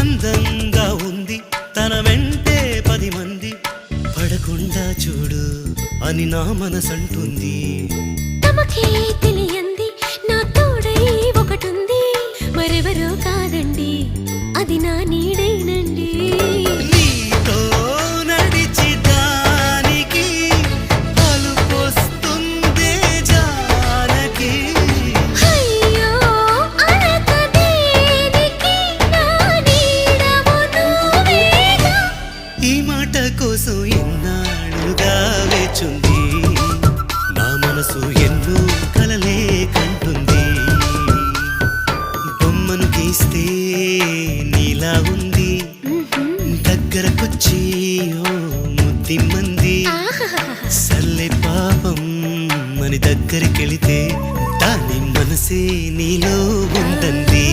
అందంగా ఉంది తన వెంటే 10 మంది పడకుండా చూడు అని నా మనసంటుంది. తమకే తెలియంది నా తోడై ఒకటుంది, మరెవరో కాదండి అది నా నీడైనండి. నీతో నడిచి దానికి అలుపొస్తుందే జానకి. అయ్యో అనక దేనికి నా నీడవు నువ్వేగా. ఈ మాట కోసం ఎన్నాళ్ళుగా వేచుంది నా మనసు ఎన్నో కలలే కంటుంది. బొమ్మను గీస్తే నీలా ఉంది దగ్గరకొచ్చి ఓ ముద్దిమ్మంది. సల్లే పాపం అని దగ్గరికెళితే దాని మనసే నీలో ఉందంది.